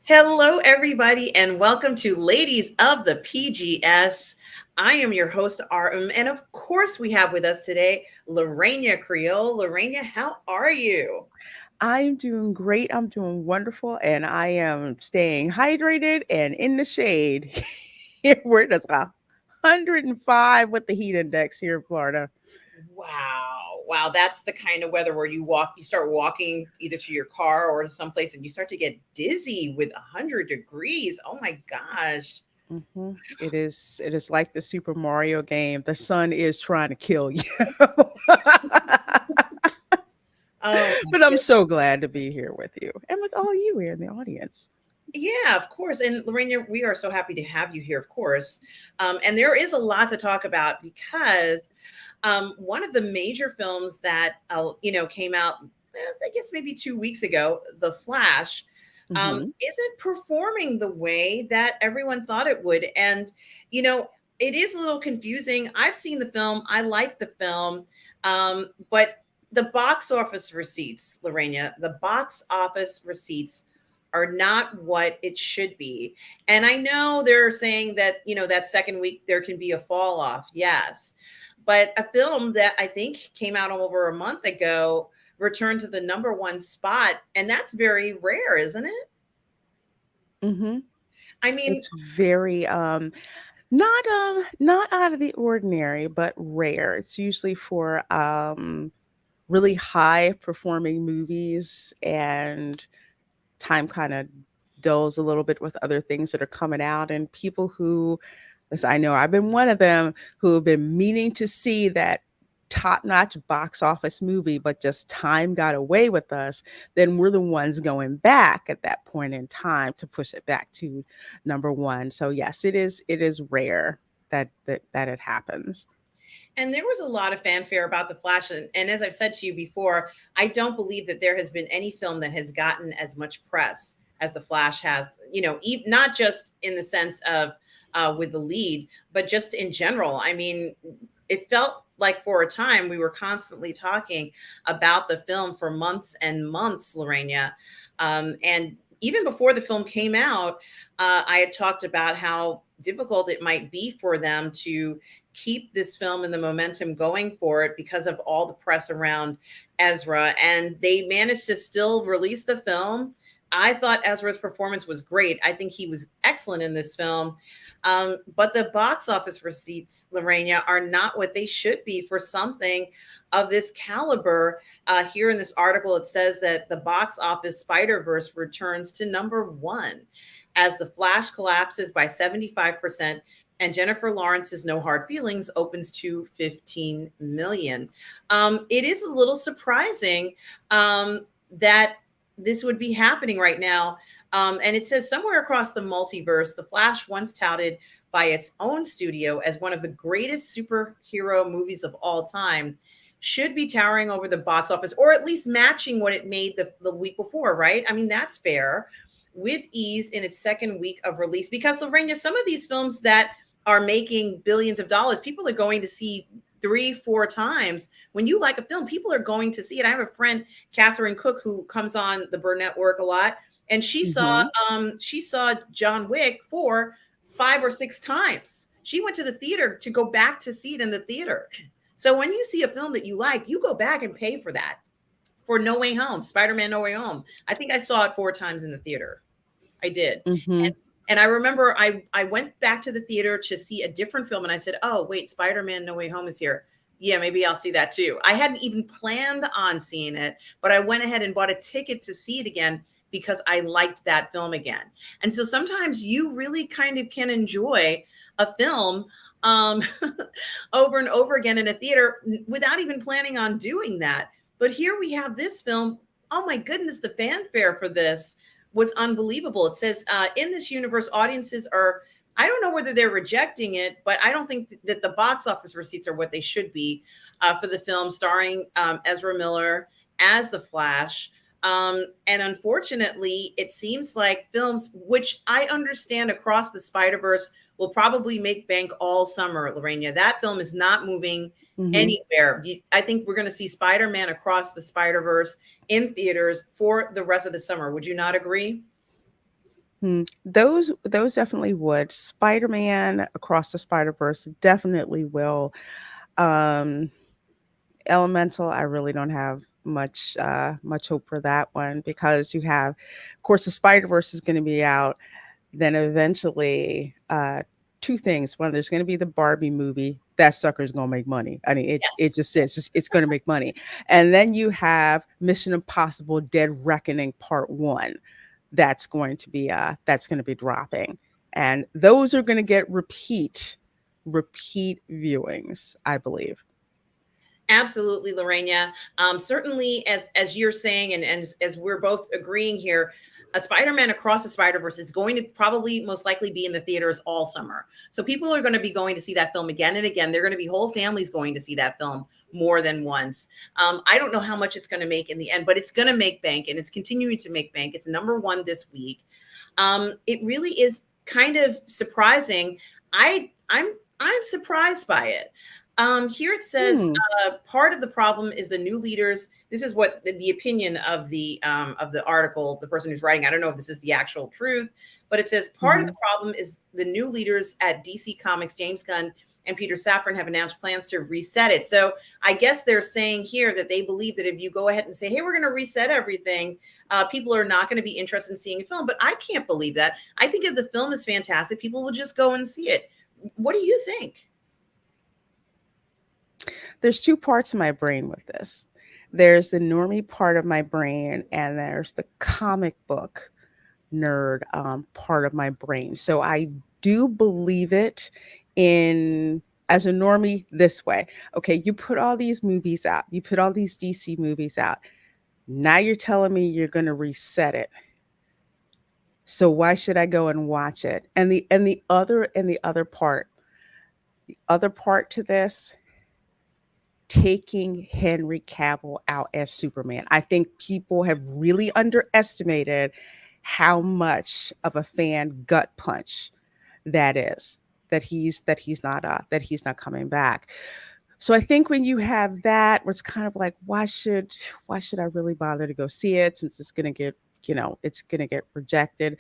Hello, everybody, and welcome to Ladies of the PGS. I am your host, RM, and of course, we have with us today Reina Creole. Reina, how are you? I'm doing great. I'm doing wonderful. And I am staying hydrated and in the shade. Here we're just 105 with the heat index here in Florida. Wow, that's the kind of weather where you start walking either to your car or to someplace, and you start to get dizzy with 100 degrees. Oh my gosh. It is like the Super Mario game. The sun is trying to kill you. Oh my But I'm goodness. so glad to be here with you and with all you here in the audience. Yeah, of course. And Lorena, we are so happy to have you here, of course. And there is a lot to talk about because one of the major films that came out, I guess maybe 2 weeks ago, The Flash, Hmm. isn't performing the way that everyone thought it would, and you know. It is a little confusing. I've seen the film. I like the film, but the box office receipts, Lorena, the box office receipts are not what it should be. And I know they're saying that, that second week there can be a fall off. Yes. But a film that I think came out over a month ago returned to the number one spot. And that's very rare, isn't it? Hmm. I mean, It's very not out of the ordinary, but rare. It's usually for really high performing movies, and time kind of dulls a little bit with other things that are coming out, and people who, as I know I've been one of them, who have been meaning to see that top notch box office movie, but just time got away with us, then we're the ones going back at that point in time to push it back to number one. So yes, it is rare that it happens. and there was a lot of fanfare about The Flash. And as I've said to you before, I don't believe that there has been any film that has gotten as much press as The Flash has, not just in the sense of with the lead, but just in general. I mean, it felt like for a time we were constantly talking about the film for months and months, Lorena. And even before the film came out, I had talked about how difficult it might be for them to keep this film and the momentum going for it because of all the press around Ezra. And they managed to still release the film. I thought Ezra's performance was great. I think he was excellent in this film. But the box office receipts, Lorena, are not what they should be for something of this caliber. Here in this article, it says that the box office Spider Verse returns to number one as The Flash collapses by 75% and Jennifer Lawrence's No Hard Feelings opens to 15 million. It is a little surprising that this would be happening right now. And it says somewhere across the multiverse, The Flash, once touted by its own studio as one of the greatest superhero movies of all time, should be towering over the box office, or at least matching what it made the week before, right? I mean, that's fair, with ease in its second week of release. Because, Lorena, some of these films that are making billions of dollars, people are going to see three, four times. When you like a film, people are going to see it. I have a friend, Catherine Cook, who comes on the Burnettwork a lot, and Hmm. she saw John Wick 4, 5, or 6 times. She went to the theater to go back to see it in the theater. So when you see a film that you like, you go back and pay for that. For No Way Home, Spider-Man No Way Home, I think I saw it 4 times in the theater. I did. Hmm. And I remember I went back to the theater to see a different film, and I said, "Oh, wait, Spider-Man No Way Home is here. Yeah, maybe I'll see that too." I hadn't even planned on seeing it, but I went ahead and bought a ticket to see it again because I liked that film again. And so sometimes you really kind of can enjoy a film um, over and over again in a theater without even planning on doing that. But here we have this film. Oh my goodness, the fanfare for this was unbelievable. It says in this universe, audiences are, I don't know whether they're rejecting it, but I don't think that the box office receipts are what they should be for the film starring Ezra Miller as the Flash. And unfortunately, it seems like films, which I understand across the Spider Verse, will probably make bank all summer, Lorena. That film is not moving Hmm. anywhere. I think we're going to see Spider Man across the Spider Verse in theaters for the rest of the summer. Would you not agree? Those definitely would. Spider-Man Across the Spider-Verse definitely will. Um, Elemental, I really don't have much hope for that one because you have, of course, the Spider-Verse is going to be out. Then eventually, two things. One, there's going to be the Barbie movie. That sucker's going to make money. I mean, it Yes. just is. It's going to make money. And then you have Mission Impossible: Dead Reckoning Part One. That's going to be dropping, and those are going to get repeat viewings, I believe. Absolutely, Lorena. Certainly, as you're saying, and as we're both agreeing here, a Spider-Man Across the Spider-Verse is going to probably most likely be in the theaters all summer. So people are going to be going to see that film again and again. They're going to be whole families going to see that film more than once. I don't know how much it's going to make in the end, but it's going to make bank, and it's continuing to make bank. It's number one this week. It really is kind of surprising. I'm surprised by it. Here it says Hmm. part of the problem is the new leaders. This is what the opinion of the article, the person who's writing. I don't know if this is the actual truth, but it says part of the Mhm. problem is the new leaders at DC Comics, James Gunn and Peter Safran, have announced plans to reset it. So I guess they're saying here that they believe that if you go ahead and say, "Hey, we're going to reset everything," people are not going to be interested in seeing a film. But I can't believe that. I think if the film is fantastic, people will just go and see it. What do you think? There's two parts of my brain with this. There's the normie part of my brain, and there's the comic book nerd part of my brain. So I do believe it in as a normie this way. Okay, you put all these movies out. You put all these DC movies out. Now you're telling me you're going to reset it. So why should I go and watch it? The other part to this, taking Henry Cavill out as Superman. I think people have really underestimated how much of a fan gut punch that is. That he's not coming back. So I think when you have that, where it's kind of like, why should I really bother to go see it since it's gonna get, it's gonna get rejected?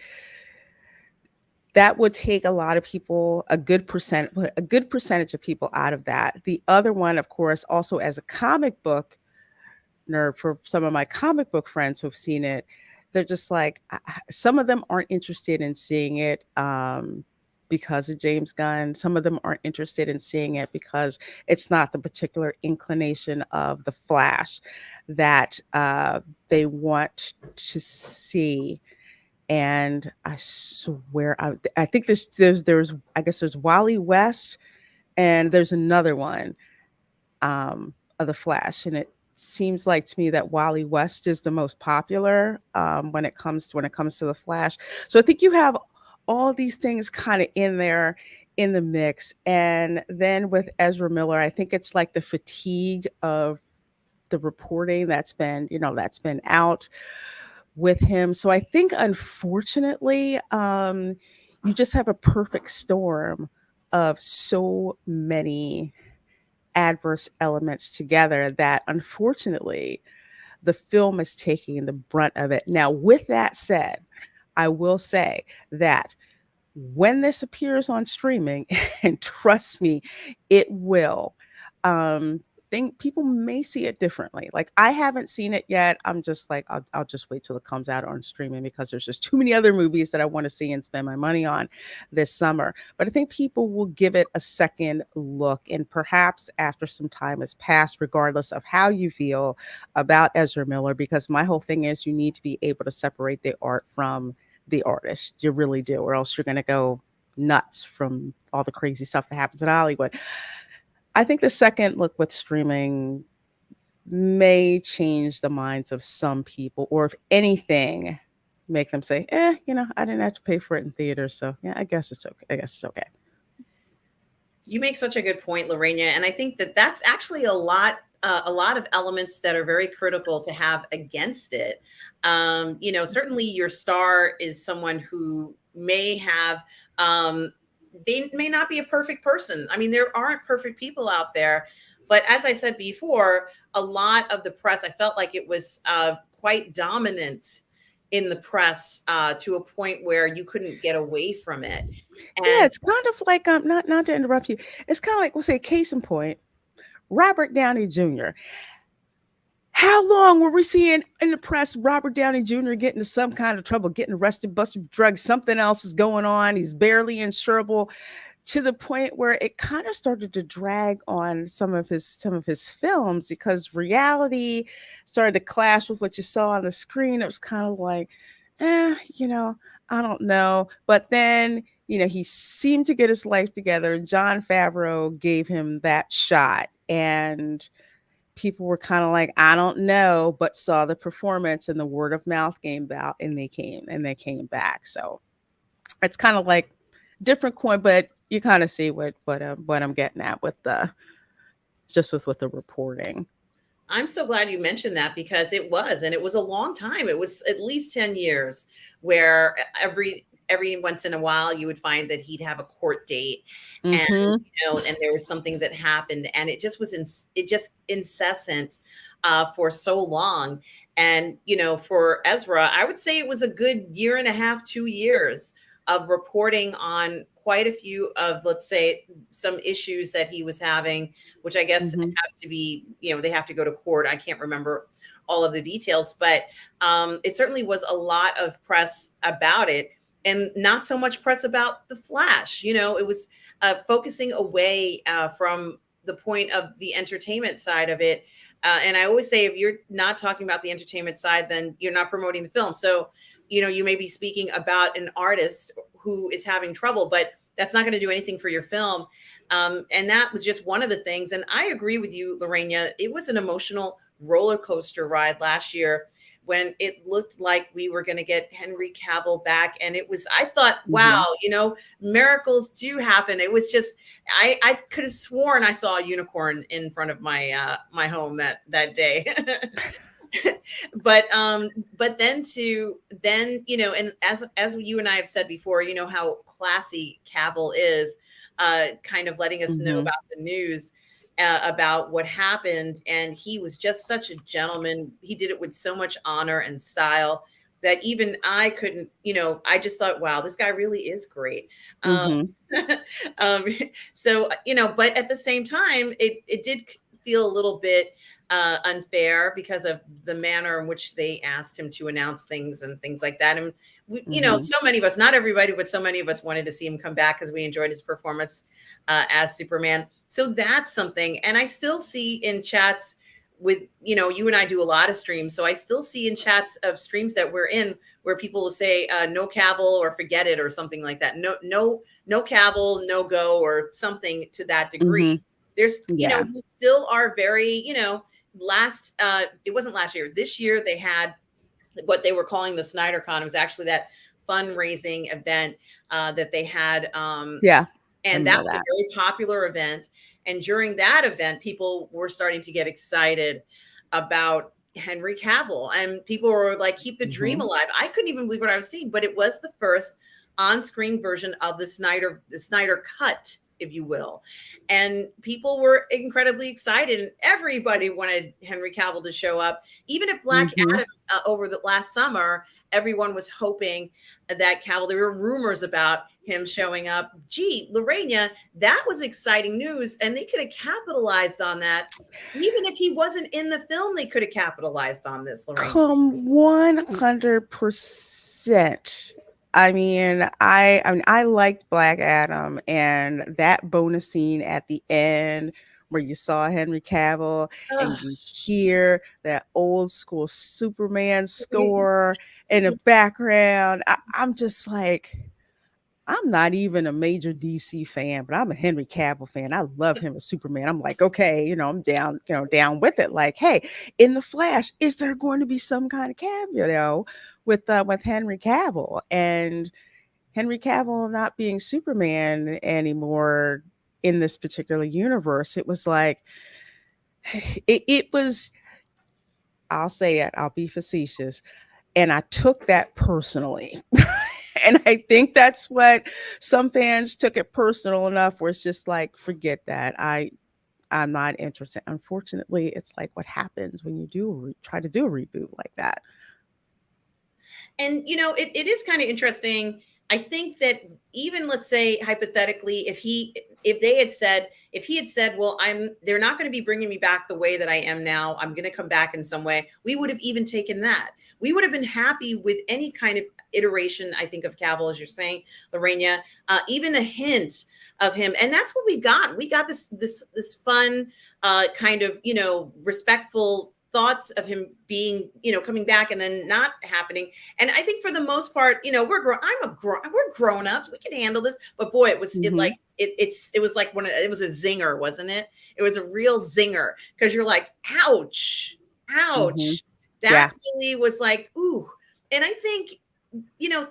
That would take a lot of people, a good percentage of people out of that. The other one, of course, also as a comic book nerd, for some of my comic book friends who've seen it, they're just like, some of them aren't interested in seeing it because of James Gunn. Some of them aren't interested in seeing it because it's not the particular inclination of the Flash that they want to see. And I swear, I think I guess there's Wally West, and there's another one of the Flash, and it seems like to me that Wally West is the most popular when it comes to the Flash. So I think you have all these things kind of in there in the mix, and then with Ezra Miller, I think it's like the fatigue of the reporting that's been out with him. So I think, unfortunately, you just have a perfect storm of so many adverse elements together that, unfortunately, the film is taking the brunt of it. Now, with that said, I will say that when this appears on streaming, and trust me, it will. Um, think people may see it differently. Like, I haven't seen it yet. I'm just like, I'll just wait till it comes out on streaming because there's just too many other movies that I want to see and spend my money on this summer. But I think people will give it a second look, and perhaps after some time has passed, regardless of how you feel about Ezra Miller, because my whole thing is you need to be able to separate the art from the artist. You really do, or else you're going to go nuts from all the crazy stuff that happens in Hollywood. I think the second look with streaming may change the minds of some people, or if anything, make them say, I didn't have to pay for it in theaters. So yeah, I guess it's okay. I guess it's okay. You make such a good point, Lorena, and I think that that's actually a lot of elements that are very critical to have against it. Certainly your star is someone who may have, they may not be a perfect person. I mean, there aren't perfect people out there, but as I said before, a lot of the press, I felt like it was quite dominant in the press to a point where you couldn't get away from it. Yeah, And it's kind of like not to interrupt you. It's kind of like we'll say case in point, Robert Downey Jr. How long were we seeing in the press Robert Downey Jr. getting into some kind of trouble, getting arrested, busted drugs, something else is going on, he's barely insurable, to the point where it kind of started to drag on some of his films because reality started to clash with what you saw on the screen. It was kind of like, you know, I don't know. But then, he seemed to get his life together. John Favreau gave him that shot. And people were kind of like, I don't know, but saw the performance and the word of mouth came out and they came back. So it's kind of like different coin, but you kind of see what I'm getting at with the just with the reporting. I'm so glad you mentioned that because and it was a long time. It was at least 10 years where every once in a while you would find that he'd have a court date, and Mm-hmm. and there was something that happened, and it just was it just incessant for so long. And for Ezra, I would say it was a good year and a half, 2 years of reporting on quite a few of, let's say, some issues that he was having, which I guess Mm-hmm. have to be, they have to go to court. I can't remember all of the details, but it certainly was a lot of press about it, and not so much press about the Flash. It was focusing away from the point of the entertainment side of it. And I always say, if you're not talking about the entertainment side, then you're not promoting the film. So, you may be speaking about an artist who is having trouble, but that's not going to do anything for your film. And that was just one of the things. And I agree with you, Lorena. It was an emotional roller coaster ride last year when it looked like we were going to get Henry Cavill back. And I thought, Mm-hmm. wow, miracles do happen. It was just, I could have sworn I saw a unicorn in front of my home that day. But then and as you and I have said before, how classy Cavill is, kind of letting us know Mm-hmm. about the news, about what happened. And he was just such a gentleman. He did it with so much honor and style that even I couldn't, I just thought, wow, this guy really is great. um, Mm-hmm. um so but at the same time, it did feel a little bit unfair because of the manner in which they asked him to announce things and things like that. And Mm-hmm. so many of us, not everybody, but so many of us wanted to see him come back because we enjoyed his performance as Superman. So that's something. And I still see in chats with, you and I do a lot of streams. So I still see in chats of streams that we're in where people will say, no Cavill or forget it or something like that. No Cavill, no go, or something to that degree. Mm-hmm. There's, Yeah. we still are very, it wasn't last year. This year they had what they were calling the Snyder Con. It was actually that fundraising event that they had. Yeah. I And that remember was a that. very popular event. And during that event, people were starting to get excited about Henry Cavill. And people were like, keep the dream Mm-hmm. alive. I couldn't even believe what I was seeing, but it was the first on-screen version of the Snyder cut, if you will. And people were incredibly excited, and everybody wanted Henry Cavill to show up. Even at Black Mm-hmm. Adam over the last summer, everyone was hoping that Cavill, there were rumors about him showing up. Gee, Lorena, that was exciting news, and they could have capitalized on that. Even if he wasn't in the film, they could have capitalized on this, Lorena. Come 100%. I liked Black Adam and that bonus scene at the end where you saw Henry Cavill and Ugh. you hear that old school Superman score in the background. I'm just like, I'm not even a major DC fan, but I'm a Henry Cavill fan. I love him as Superman. I'm like, okay, I'm down, down with it. Like, hey, in the Flash, is there going to be some kind of cameo with Henry Cavill and Henry Cavill not being Superman anymore in this particular universe? It was like, it was. I'll say it. I'll be facetious, and I took that personally. And I think that's what some fans took it personal enough where it's just like, forget that. I'm not interested. Unfortunately, it's like what happens when you try to do a reboot like that. And it is kind of interesting. I think that even, let's say hypothetically, if he had said, well, they're not going to be bringing me back the way that I am now, I'm going to come back in some way, we would have even taken that. We would have been happy with any kind of iteration, I think, of Cavill, as you're saying, Lorena, even a hint of him. And that's what we got. We got this fun, kind of, respectful thoughts of him being, coming back and then not happening. And I think for the most part, we're grown ups. We can handle this. But boy, it was it was like it was a zinger, wasn't it? It was a real zinger, because you're like, ouch. That really was like, ooh. And I think,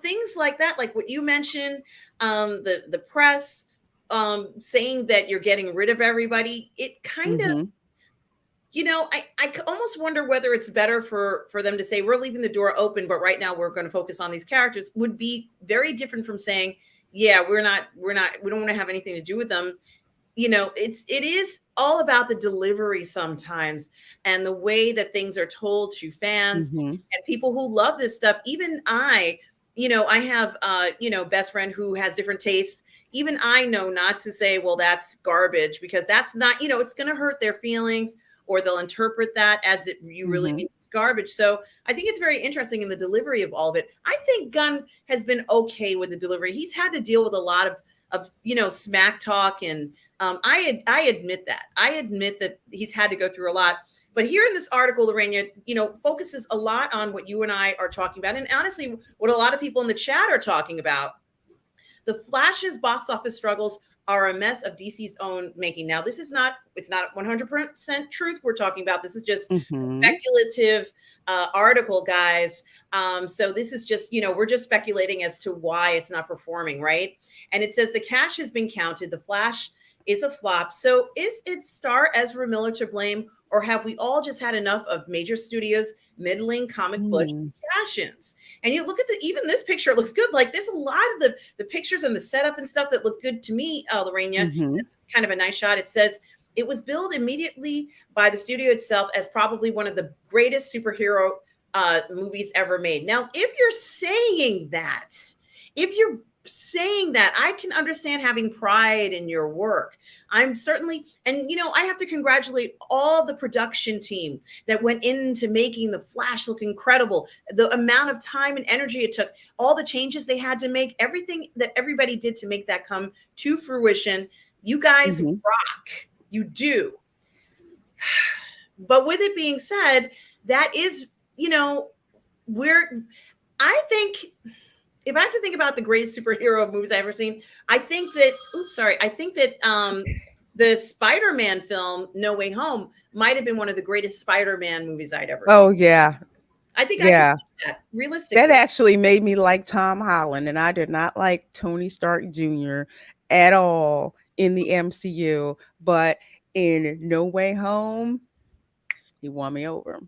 things like that, like what you mentioned, the press saying that you're getting rid of everybody, it kind of, I almost wonder whether it's better for them to say, we're leaving the door open, but right now we're going to focus on these characters, would be very different from saying, yeah, we don't want to have anything to do with them. It is all about the delivery sometimes, and the way that things are told to fans and people who love this stuff. Even I have best friend who has different tastes. Even I know not to say, well, that's garbage, because that's not, it's going to hurt their feelings, or they'll interpret that as you really mean garbage. So I think it's very interesting in the delivery of all of it. I think Gunn has been okay with the delivery. He's had to deal with a lot of smack talk, and I admit that. I admit that he's had to go through a lot. But here in this article, Lorena, focuses a lot on what you and I are talking about, and honestly, what a lot of people in the chat are talking about. The Flash's box office struggles are a mess of DC's own making. Now, it's not 100% truth we're talking about. This is just a speculative article, guys. So this is just, we're just speculating as to why it's not performing, right? And it says the cash has been counted. The Flash is a flop. So is its star Ezra Miller to blame, or have we all just had enough of major studios middling comic book fashions? And you look at even this picture, it looks good. Like, there's a lot of the pictures and the setup and stuff that look good to me, Lorena. Kind of a nice shot. It says it was billed immediately by the studio itself as probably one of the greatest superhero movies ever made. Now, if you're saying that, I can understand having pride in your work. I'm certainly, and I have to congratulate all the production team that went into making the Flash look incredible. The amount of time and energy it took, all the changes they had to make, everything that everybody did to make that come to fruition. You guys rock. You do. But with it being said, that is, I think, if I have to think about the greatest superhero movies I've ever seen, I think that the Spider-Man film, No Way Home, might have been one of the greatest Spider-Man movies I'd ever seen. Oh, yeah. I think I can see that, realistically. That actually made me like Tom Holland, and I did not like Tony Stark Jr. at all in the MCU, but in No Way Home, he won me over.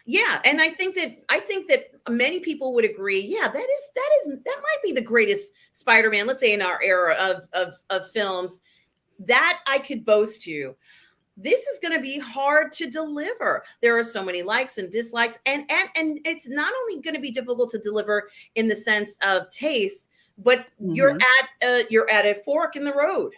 Yeah, and I think that many people would agree. Yeah, that might be the greatest Spider-Man, let's say, in our era of films, that I could boast to. This is going to be hard to deliver. There are so many likes and dislikes, and it's not only going to be difficult to deliver in the sense of taste, but you're at a fork in the road.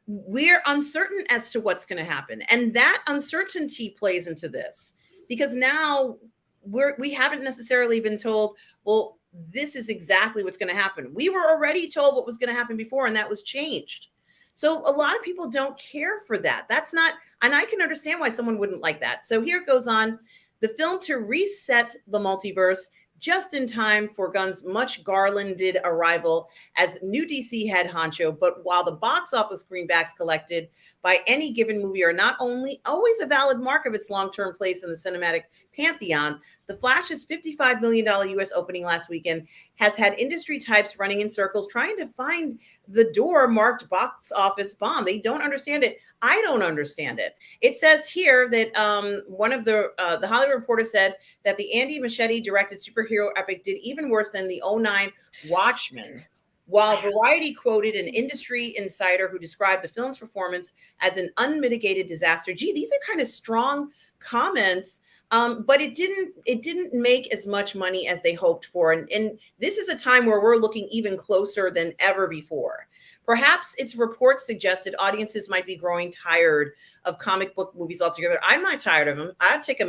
We're uncertain as to what's going to happen, and that uncertainty plays into this. Because now we haven't necessarily been told, well, this is exactly what's going to happen. We were already told what was going to happen before, and that was changed. So a lot of people don't care for that. That's not, and I can understand why someone wouldn't like that. So here it goes on. The film to reset the multiverse just in time for Gunn's much garlanded arrival as new DC head honcho. But while the box office greenbacks collected by any given movie are not only always a valid mark of its long-term place in the cinematic pantheon, The Flash's $55 million US opening last weekend has had industry types running in circles trying to find the door marked box office bomb. They don't understand it. I don't understand it. It says here that one of the Hollywood Reporter said that the Andy Muschietti directed superhero epic did even worse than the '09 Watchmen, while Variety quoted an industry insider who described the film's performance as an unmitigated disaster. Gee, these are kind of strong comments, but it didn't make as much money as they hoped for. And this is a time where we're looking even closer than ever before. Perhaps its reports suggested audiences might be growing tired of comic book movies altogether. I'm not tired of them. I'll take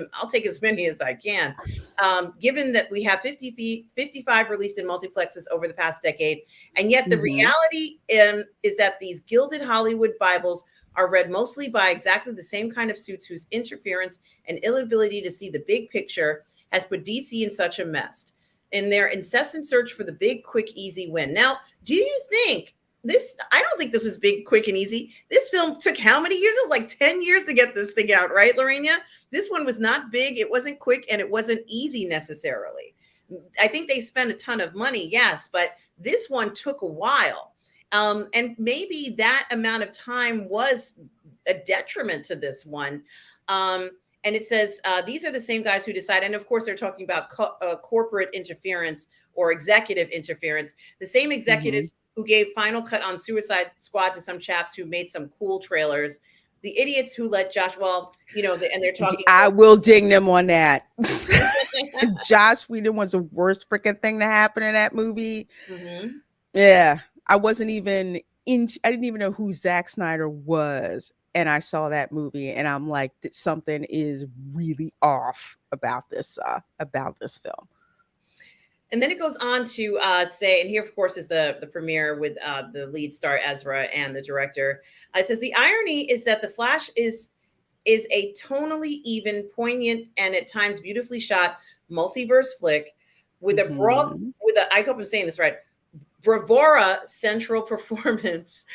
as many as I can. Given that we have 55 released in multiplexes over the past decade, and yet the Mhm. reality is that these gilded Hollywood Bibles are read mostly by exactly the same kind of suits whose interference and inability to see the big picture has put DC in such a mess in their incessant search for the big, quick, easy win. Now, do you think this? I don't think this was big, quick, and easy. This film took how many years? It was like 10 years to get this thing out, right, Lorena? This one was not big, it wasn't quick, and it wasn't easy necessarily. I think they spent a ton of money, yes, but this one took a while. And maybe that amount of time was a detriment to this one. And it says these are the same guys who decide, and of course they're talking about corporate interference or executive interference. The same Mhm. executives who gave final cut on Suicide Squad to some chaps who made some cool trailers. The idiots who let Josh, well, and they're talking. I will ding them on that. Josh Whedon was the worst freaking thing to happen in that movie. Mhm. Yeah, I didn't even know who Zack Snyder was, and I saw that movie, and I'm like, something is really off about this film." And then it goes on to say, and here, of course, is the premiere with the lead star Ezra and the director. It says the irony is that the Flash is a tonally even, poignant, and at times beautifully shot multiverse flick Mhm. with a I hope I'm saying this right, bravura central performance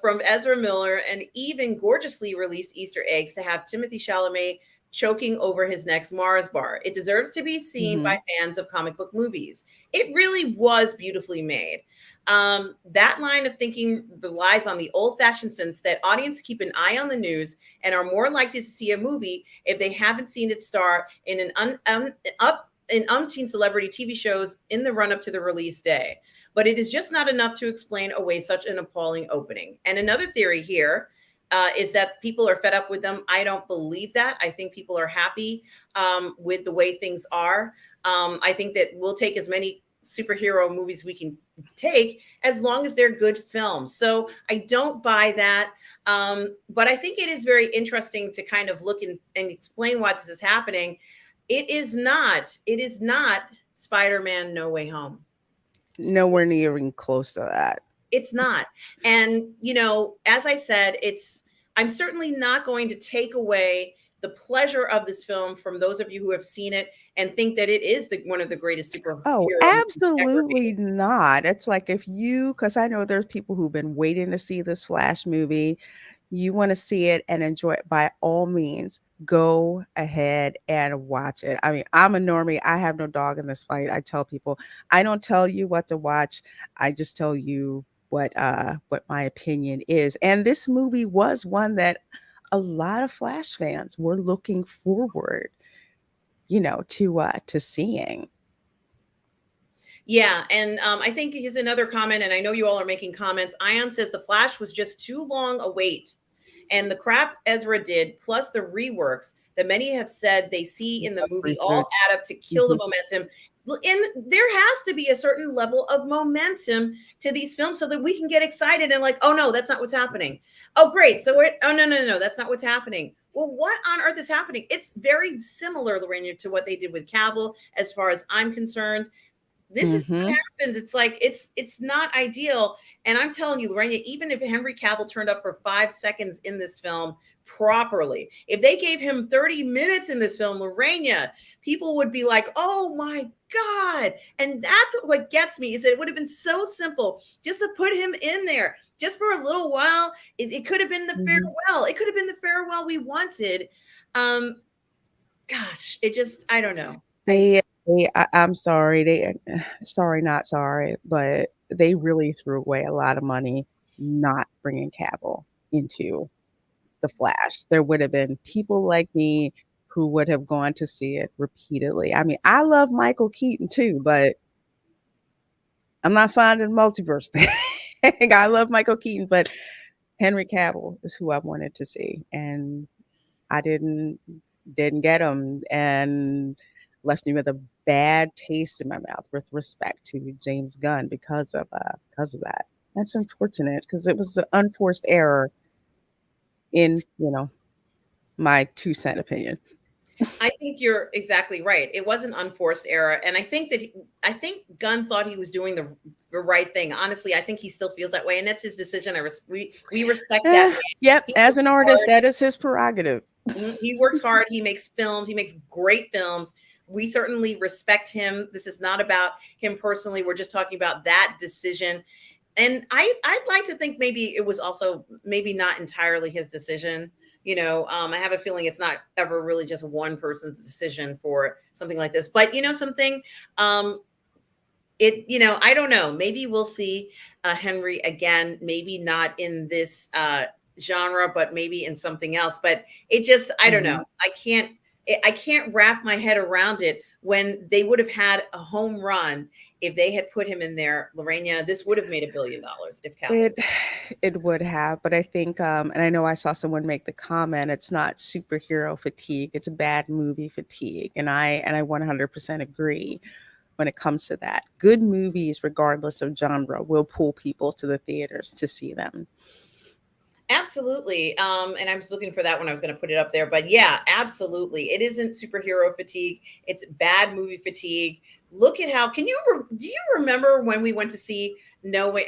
from Ezra Miller, and even gorgeously released Easter eggs to have Timothy Chalamet choking over his next Mars bar. It deserves to be seen by Mhm. fans of comic book movies. It really was beautifully made. That line of thinking relies on the old fashioned sense that audience keep an eye on the news and are more likely to see a movie if they haven't seen it star in in umpteen celebrity TV shows in the run up to the release day. But it is just not enough to explain away such an appalling opening. And another theory here is that people are fed up with them. I don't believe that. I think people are happy with the way things are. I think that we'll take as many superhero movies we can take as long as they're good films. So I don't buy that. But I think it is very interesting to kind of look and explain why this is happening. It is not Spider-Man No Way Home. Nowhere near even close to that. It's not. And, as I said, I'm certainly not going to take away the pleasure of this film from those of you who have seen it and think that it is one of the greatest superhero Oh, movies ever absolutely made. not. It's like if you, because I know there's people who've been waiting to see this Flash movie. You want to see it and enjoy it, by all means, go ahead and watch it. I mean, I'm a normie. I have no dog in this fight. I tell people, I don't tell you what to watch. I just tell you what my opinion is. And this movie was one that a lot of Flash fans were looking forward, to seeing. Yeah, and I think here's another comment, and I know you all are making comments. Ion says the Flash was just too long a wait, and the crap Ezra did, plus the reworks that many have said they see in the movie, all Reboots. add up to kill the Mhm. momentum. And there has to be a certain level of momentum to these films so that we can get excited and like, oh no, that's not what's happening. Oh great, so oh no, no, no, no, that's not what's happening. Well, what on earth is happening? It's very similar, Lorena, to what they did with Cavill, as far as I'm concerned. This is what Mhm. happens. It's like it's not ideal. And I'm telling you, Lorena, even if Henry Cavill turned up for 5 seconds in this film properly, if they gave him 30 minutes in this film, Lorena, people would be like, oh my God. And that's what gets me is that it would have been so simple just to put him in there just for a little while. It could have been the Mhm. farewell. It could have been the farewell we wanted. Um, gosh, it just, I don't know. I'm sorry, sorry, not sorry, but they really threw away a lot of money not bringing Cavill into The Flash. There would have been people like me who would have gone to see it repeatedly. I mean, I love Michael Keaton too, but I'm not fond of the multiverse thing. I love Michael Keaton, but Henry Cavill is who I wanted to see, and I didn't. didn't get him, and left me with a bad taste in my mouth with respect to James Gunn because of that. That's unfortunate because it was an unforced error in, my 2 cent opinion. I think you're exactly right. It was an unforced error, and I think that I think Gunn thought he was doing the right thing. Honestly, I think he still feels that way, and that's his decision. We respect that man. Yep, He as works an artist, hard. that is his prerogative. He works hard. He makes films. He makes great films. We certainly respect him. This is not about him personally. We're just talking about that decision. And I'd like to think maybe it was also maybe not entirely his decision. I have a feeling it's not ever really just one person's decision for something like this. But something, I don't know. Maybe we'll see Henry again. Maybe not in this genre, but maybe in something else. But it just, I don't know. Mhm. I can't wrap my head around it when they would have had a home run if they had put him in there. Lorena, this would have made $1 billion if Cavill. It it would have, but I think, and I know I saw someone make the comment, it's not superhero fatigue, it's bad movie fatigue, and I 100% agree when it comes to that. Good movies, regardless of genre, will pull people to the theaters to see them. Absolutely. And I was looking for that when I was going to put it up there. But yeah, absolutely. It isn't superhero fatigue. It's bad movie fatigue. Look at how do you remember when we went to see No Way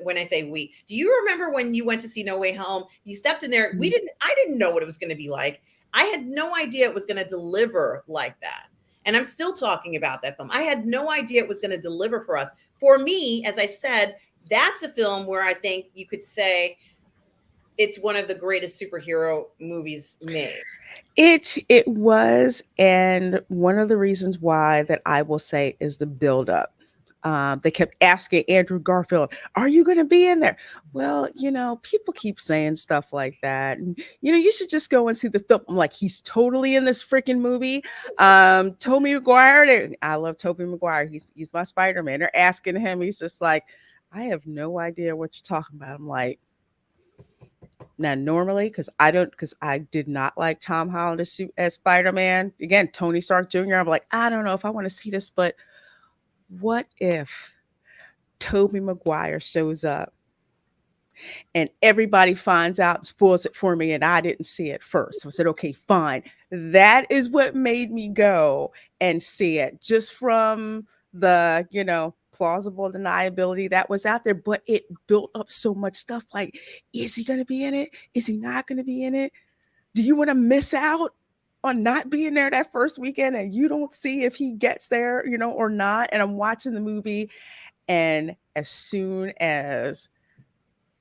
when I say we, do you remember when you went to see No Way Home? You stepped in there. Mhm. I didn't know what it was going to be like. I had no idea it was going to deliver like that. And I'm still talking about that film. I had no idea it was going to deliver for us. For me, as I said, that's a film where I think you could say it's one of the greatest superhero movies made. It was, and one of the reasons why that I will say is the buildup. They kept asking Andrew Garfield, "Are you going to be in there?" Well, people keep saying stuff like that, and you should just go and see the film. I'm like, he's totally in this freaking movie. Tobey Maguire, I love Tobey Maguire. He's my Spider-Man. They're asking him, he's just like, I have no idea what you're talking about. I'm like, now, normally, because I did not like Tom Holland as Spider-Man. Again, Tony Stark Jr. I'm like, I don't know if I want to see this, but what if Tobey Maguire shows up and everybody finds out and spoils it for me and I didn't see it first? So I said, okay, fine. That is what made me go and see it, just from the, plausible deniability that was out there, but it built up so much stuff. Like, is he going to be in it? Is he not going to be in it? Do you want to miss out on not being there that first weekend and you don't see if he gets there, or not? And I'm watching the movie, and as soon as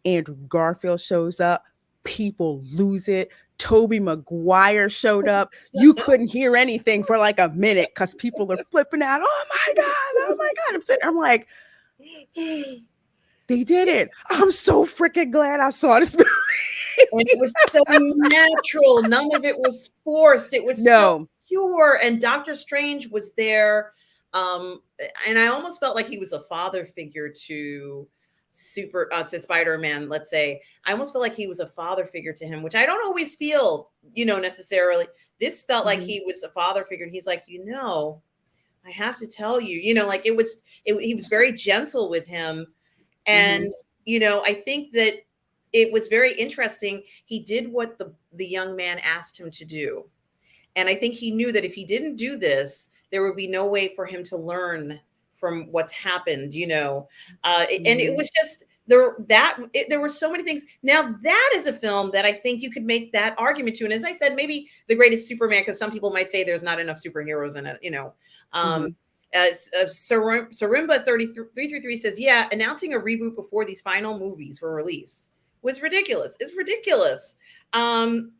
Andrew Garfield shows up, people lose it. Tobey Maguire showed up. You couldn't hear anything for like a minute because people are flipping out. Oh my God. Oh my God. I'm like, they did it. I'm so freaking glad I saw this movie. And it was so natural. None of it was forced. It was so No. pure. And Doctor Strange was there. And I almost felt like he was a father figure to Spider-Man, let's say. I almost felt like he was a father figure to him, which I don't always feel, necessarily. This felt like he was a father figure. And he's like, I have to tell you, like he was very gentle with him. And, I think that it was very interesting. He did what the young man asked him to do. And I think he knew that if he didn't do this, there would be no way for him to learn from what's happened, and it was just there were so many things. Now that is a film that I think you could make that argument to. And as I said, maybe the greatest Superman, because some people might say there's not enough superheroes in it, Sarimba 333 says, yeah, announcing a reboot before these final movies were released was ridiculous. It's ridiculous. And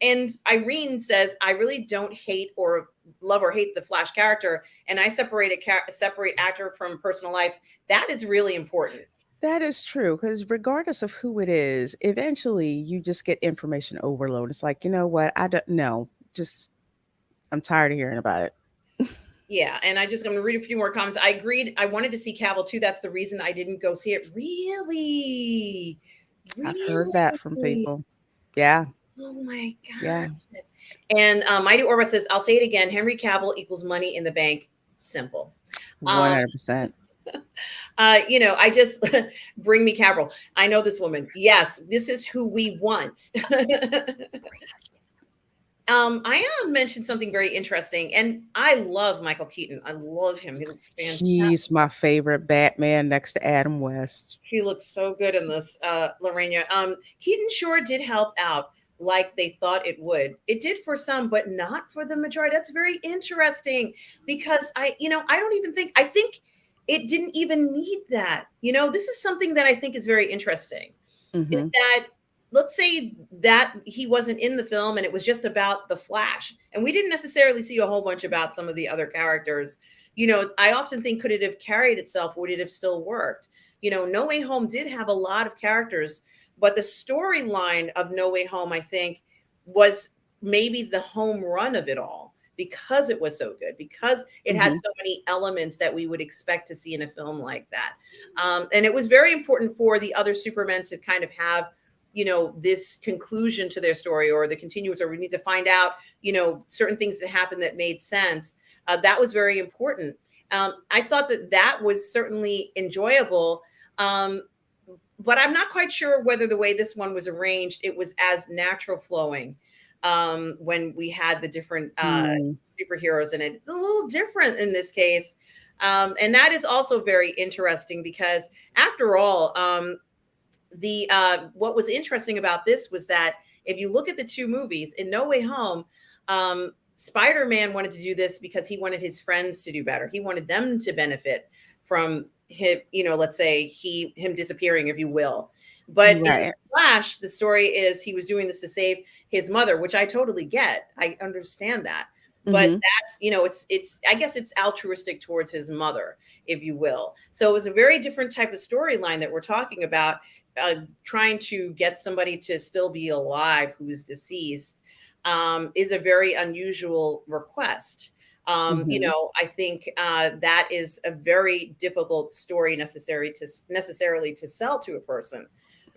Irene says, I really don't hate or love or hate the Flash character, and I separate actor from personal life. That is really important. That is true, because regardless of who it is, eventually you just get information overload. It's like, you know what? I don't know. Just, I'm tired of hearing about it. Yeah, and I'm going to read a few more comments. I agreed. I wanted to see Cavill too. That's the reason I didn't go see it. Really? I've heard that from people. Yeah. Oh my Yeah, God. And Mighty Orbit says, I'll say it again. Henry Cavill equals money in the bank. Simple. Um, 100%. I just bring me Cavill. I know this woman. Yes, this is who we want. I mentioned something very interesting, and I love Michael Keaton. I love him. He looks fantastic. He's my favorite Batman next to Adam West. He looks so good in this, Lorena. Keaton sure did help out like they thought it would. It did for some, but not for the majority. That's very interesting because I don't even I think it didn't even need that. This is something that I think is very interesting is Hmm. that let's say that he wasn't in the film and it was just about the Flash and we didn't necessarily see a whole bunch about some of the other characters. I often think, could it have carried itself? Would it have still worked? No Way Home did have a lot of characters, but the storyline of No Way Home, I think, was maybe the home run of it all because it was so good, because it had Hmm. so many elements that we would expect to see in a film like that. And it was very important for the other Supermen to kind of have, this conclusion to their story or the continuance, or we need to find out, certain things that happened that made sense. That was very important. I thought that was certainly enjoyable. Um, but I'm not quite sure whether the way this one was arranged, it was as natural flowing when we had the different Mm. superheroes in it. It's a little different in this case. And that is also very interesting because, after all, the what was interesting about this was that if you look at the two movies, in No Way Home, Spider-Man wanted to do this because he wanted his friends to do better. He wanted them to benefit from him, let's say him disappearing, if you will. But in Right. Flash, the story is he was doing this to save his mother, which I totally get. I understand that. But Hmm. that's, it's I guess it's altruistic towards his mother, if you will. So it was a very different type of storyline that we're talking about, trying to get somebody to still be alive who is deceased, is a very unusual request. Hmm. I think that is a very difficult story necessarily to sell to a person.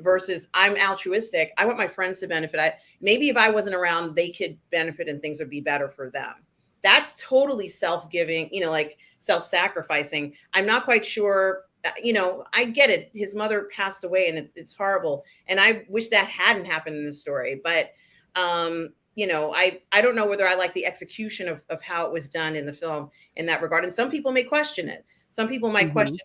Versus, I'm altruistic. I want my friends to benefit. Maybe if I wasn't around, they could benefit and things would be better for them. That's totally self-giving, like self-sacrificing. I'm not quite sure. I get it. His mother passed away, and it's horrible. And I wish that hadn't happened in the story. But I don't know whether I like the execution of how it was done in the film in that regard. And some people may question it. Some people might Hmm. question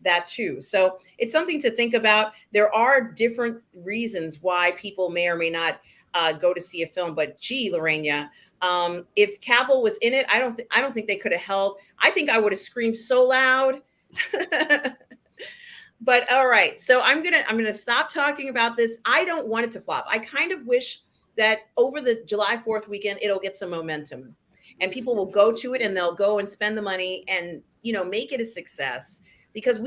that too. So it's something to think about. There are different reasons why people may or may not go to see a film. But gee, Lorena, if Cavill was in it, I don't think they could have held. I think I would have screamed so loud. But all right, so I'm gonna stop talking about this. I don't want it to flop. I kind of wish that over the July 4th weekend it'll get some momentum and people will go to it and they'll go and spend the money and make it a success, because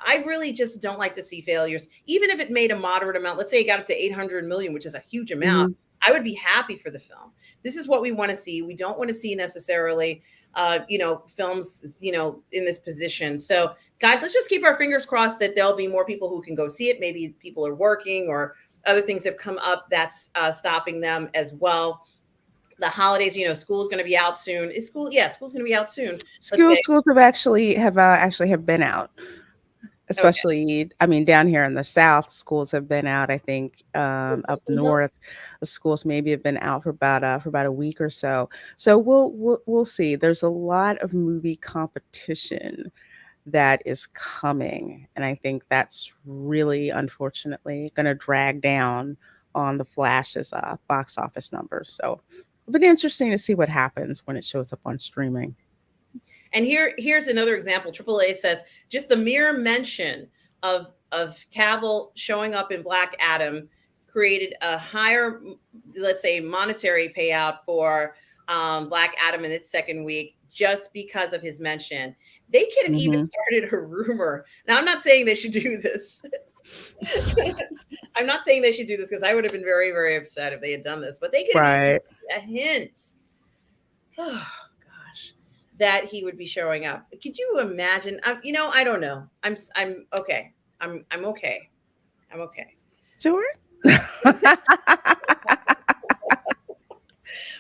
I really just don't like to see failures. Even if it made a moderate amount, let's say it got up to 800 million, which is a huge amount, Hmm. I would be happy for the film. This is what we want to see. We don't want to see necessarily films, in this position. So guys, let's just keep our fingers crossed that there'll be more people who can go see it. Maybe people are working or other things have come up that's stopping them as well. The holidays, school's going to be out soon. Is school? Yeah, school's going to be out soon. Let's say, Schools have been out. okay. Especially, I mean, down here in the South, schools have been out. I think up north, the schools maybe have been out for about a week or so. So we'll see. There's a lot of movie competition that is coming, and I think that's really, unfortunately, going to drag down on the Flash's box office numbers. So it'll be interesting to see what happens when it shows up on streaming. And here's another example. AAA says just the mere mention of Cavill showing up in Black Adam created a higher, let's say, monetary payout for Black Adam in its second week just because of his mention. They could have even Hmm. started a rumor. Now, I'm not saying they should do this. I'm not saying they should do this because I would have been very, very upset if they had done this, but they could have even Right. a hint. Oh gosh, that he would be showing up. Could you imagine? I don't know. I'm okay. I'm okay. I'm okay. Sure.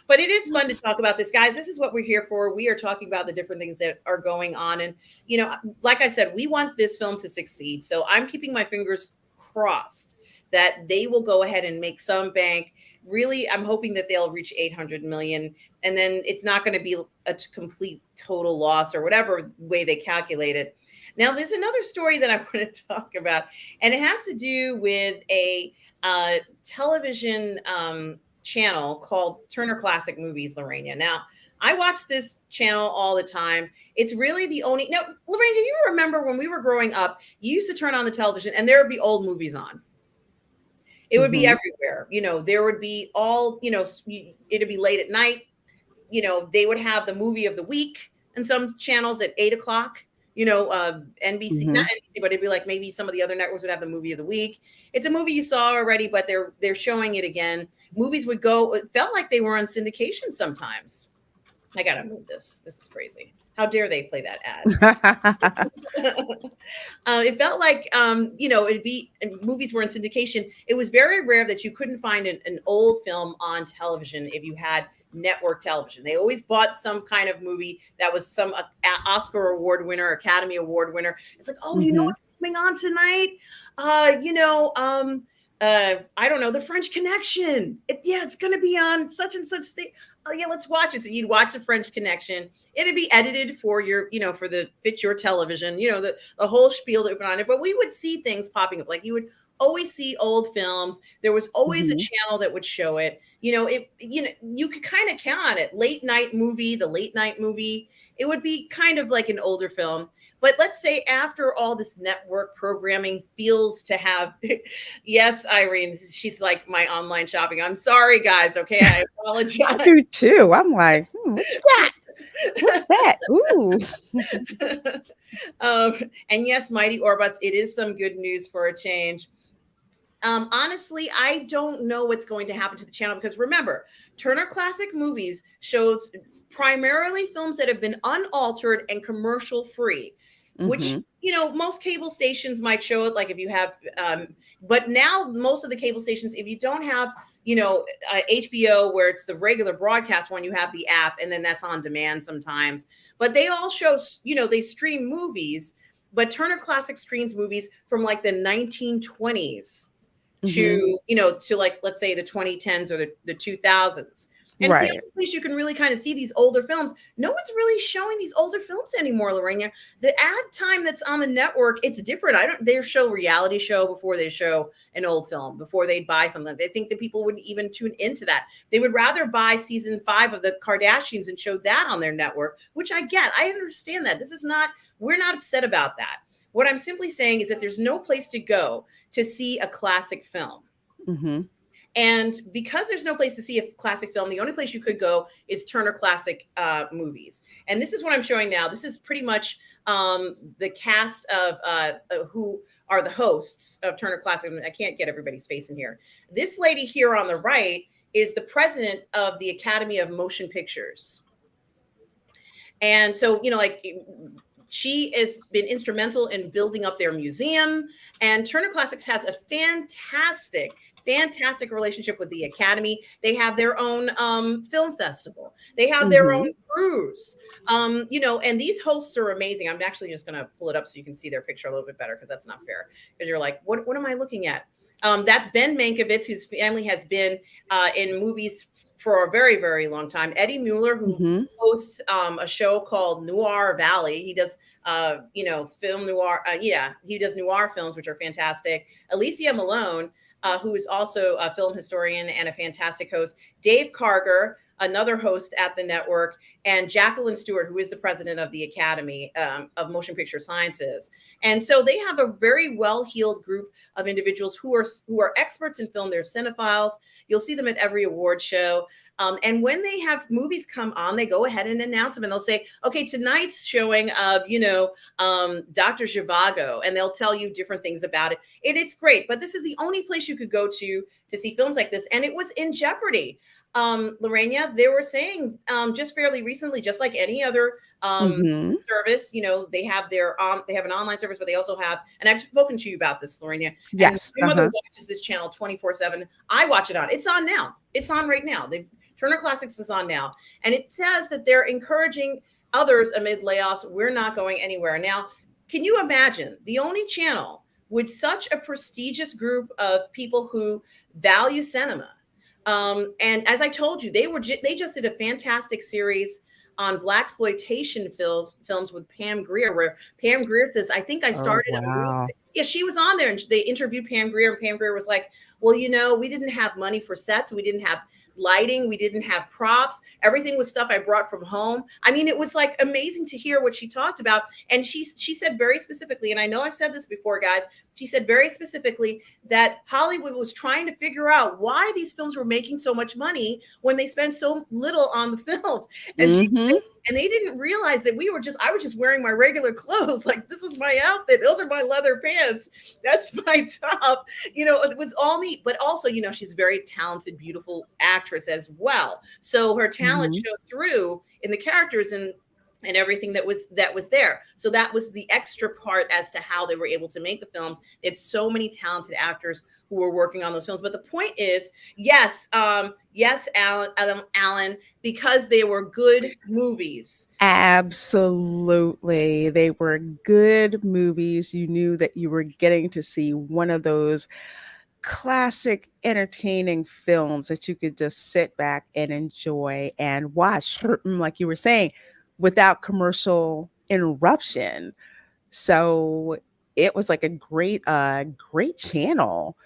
But it is fun to talk about this, guys. This is what we're here for. We are talking about the different things that are going on. And, like I said, we want this film to succeed. So I'm keeping my fingers crossed that they will go ahead and make some bank. Really, I'm hoping that they'll reach 800 million, and then it's not going to be a complete total loss or whatever way they calculate it. Now, there's another story that I want to talk about, and it has to do with a television channel called Turner Classic Movies, Lorena. Now, I watch this channel all the time. It's really the only. Now, Lorena, do you remember when we were growing up, you used to turn on the television and there would be old movies on. It would be everywhere. There would be all, it'd be late at night. They would have the movie of the week and some channels at 8 o'clock. NBC, not NBC, but it'd be like maybe some of the other networks would have the movie of the week. It's a movie you saw already, but they're showing it again. Movies would go, it felt like they were on syndication sometimes. I gotta move this. This is crazy. How dare they play that ad? It felt like, it'd be, movies were in syndication. It was very rare that you couldn't find an old film on television if you had network television. They always bought some kind of movie that was some Oscar award winner, Academy Award winner. It's like, oh, you know what's coming on tonight? I don't know, The French Connection. It's going to be on such and such thing. Oh yeah, let's watch it. So you'd watch The French Connection. It'd be edited for your, for the fit your television, the whole spiel that would put on it. But we would see things popping up. Like you would always see old films. There was always a channel that would show it. You could kind of count on it. The late night movie. It would be kind of like an older film. But let's say after all this network programming feels to have, yes, Irene, she's like my online shopping. I'm sorry, guys. Okay, I apologize. I do too. I'm like, what's that? What's that? Ooh. And yes, Mighty Orbots, it is some good news for a change. Honestly, I don't know what's going to happen to the channel because remember, Turner Classic Movies shows primarily films that have been unaltered and commercial free, which, most cable stations might show it. Like if you have, but now most of the cable stations, if you don't have, HBO where it's the regular broadcast one, you have the app and then that's on demand sometimes, but they all show, they stream movies, but Turner Classic streams movies from like the 1920s to, to like, let's say the 2010s or the 2000s. And it's the only place you can really kind of see these older films. No one's really showing these older films anymore, Lorena. The ad time that's on the network, it's different. They show reality show before they show an old film, before they buy something. They think that people wouldn't even tune into that. They would rather buy season 5 of the Kardashians and show that on their network, which I get. I understand that. We're not upset about that. What I'm simply saying is that there's no place to go to see a classic film. And because there's no place to see a classic film, the only place you could go is Turner Classic Movies. And this is what I'm showing now. This is pretty much the cast of who are the hosts of Turner Classic. I can't get everybody's face in here. This lady here on the right is the president of the Academy of Motion Pictures. And so, she has been instrumental in building up their museum. And Turner Classics has a fantastic relationship with the Academy. They have their own film festival. They have their own cruise. And these hosts are amazing. I'm actually just going to pull it up so you can see their picture a little bit better because that's not fair. Because you're like, what am I looking at? That's Ben Mankiewicz, whose family has been in movies for a very, very long time. Eddie Mueller, who hosts a show called Noir Valley. He does, film noir. He does noir films, which are fantastic. Alicia Malone, who is also a film historian and a fantastic host. Dave Karger, another host at the network, and Jacqueline Stewart, who is the president of the Academy of Motion Picture Sciences. And so they have a very well-heeled group of individuals who are experts in film. They're cinephiles. You'll see them at every award show. And when they have movies come on, they go ahead and announce them. And they'll say, okay, tonight's showing of, Dr. Zhivago. And they'll tell you different things about it. And it's great. But this is the only place you could go to see films like this. And it was in jeopardy. Lorena, they were saying just fairly recently, just like any other service, they have they have an online service, but they also have, and I've spoken to you about this, Lorena. Yes. My mother watches this channel 24/7. I watch it on. It's on now. It's on right now. Turner Classics is on now. And it says that they're encouraging others amid layoffs. We're not going anywhere. Now, can you imagine the only channel with such a prestigious group of people who value cinema? And as I told you, they just did a fantastic series on blaxploitation films with Pam Grier, where Pam Grier says, "I think I Oh, started a movement." wow. Yeah, she was on there, and they interviewed Pam Grier, and Pam Grier was like, "Well, we didn't have money for sets, we didn't have lighting, we didn't have props. Everything was stuff I brought from home." I mean, it was like amazing to hear what she talked about, and she said very specifically, and I know I've said this before, guys. She said very specifically that Hollywood was trying to figure out why these films were making so much money when they spent so little on the films. And and they didn't realize that I was just wearing my regular clothes. Like, this is my outfit. Those are my leather pants. That's my top. It was all me. But also, she's a very talented, beautiful actress as well. So her talent Mhm. showed through in the characters and everything that was there. So that was the extra part as to how they were able to make the films. It's so many talented actors who were working on those films. But the point is, yes, Alan, because they were good movies. Absolutely. They were good movies. You knew that you were getting to see one of those classic entertaining films that you could just sit back and enjoy and watch, like you were saying, without commercial interruption. So it was like a great channel,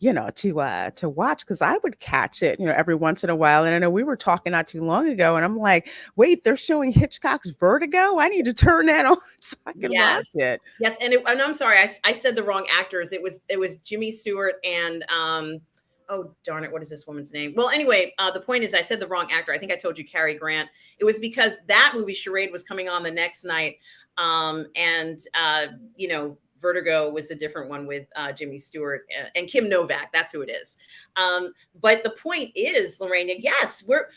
to watch, because I would catch it, every once in a while. And I know we were talking not too long ago, and I'm like, wait, they're showing Hitchcock's Vertigo? I need to turn that on so I can watch Yes. it. Yes, and I'm sorry, I said the wrong actors. It was Jimmy Stewart and oh darn it, what is this woman's name? Well, anyway, the point is I said the wrong actor. I think I told you Cary Grant. It was because that movie Charade was coming on the next night, and Vertigo was a different one with Jimmy Stewart and Kim Novak. That's who it is. But the point is, Lorena, yes, we're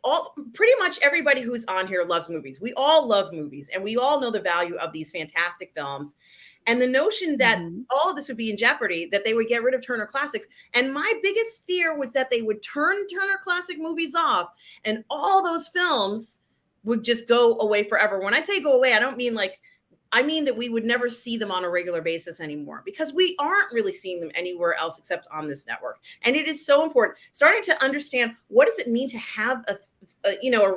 all pretty much everybody who's on here loves movies. We all love movies, and we all know the value of these fantastic films. And the notion that Mhm. all of this would be in jeopardy, that they would get rid of Turner Classics. And my biggest fear was that they would turn Turner Classic movies off and all those films would just go away forever. When I say go away, I mean that we would never see them on a regular basis anymore, because we aren't really seeing them anywhere else except on this network. And it is so important starting to understand, what does it mean to have a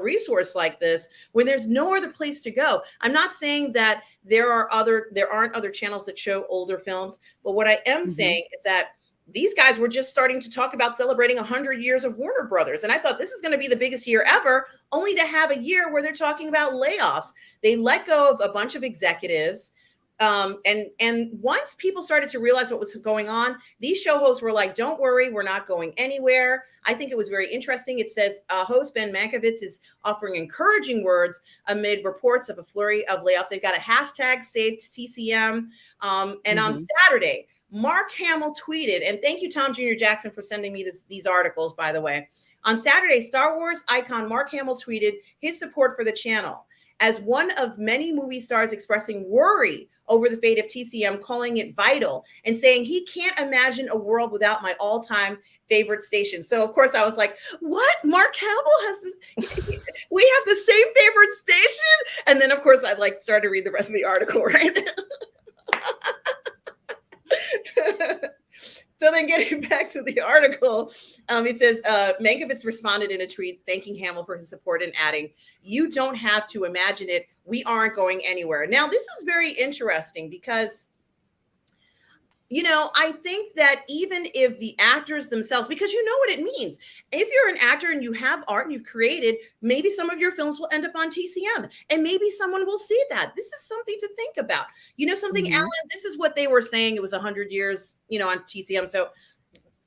resource like this when there's no other place to go. I'm not saying that there aren't other channels that show older films, but what I am Mhm. saying is that these guys were just starting to talk about celebrating 100 years of Warner Brothers. And I thought this is going to be the biggest year ever, only to have a year where they're talking about layoffs. They let go of a bunch of executives. And once people started to realize what was going on, these show hosts were like, don't worry, we're not going anywhere. I think it was very interesting. It says host Ben Mankiewicz is offering encouraging words amid reports of a flurry of layoffs. They've got a hashtag saved TCM. And on Mhm. Saturday, Mark Hamill tweeted, and thank you, Tom Jr. Jackson, for sending me these articles, by the way. On Saturday, Star Wars icon Mark Hamill tweeted his support for the channel as one of many movie stars expressing worry over the fate of TCM, calling it vital and saying he can't imagine a world without my all-time favorite station. So, of course, I was like, what? Mark Hamill has this? We have the same favorite station? And then, of course, I started to read the rest of the article, right? So then, getting back to the article, it says Mankiewicz responded in a tweet thanking Hamill for his support and adding, "You don't have to imagine it. We aren't going anywhere." Now, this is very interesting because, I think that even if the actors themselves, because you know what it means, if you're an actor and you have art and you've created, maybe some of your films will end up on TCM and maybe someone will see that. This is something to think about. Something, Alan, Mhm. this is what they were saying. It was 100 years, on TCM. So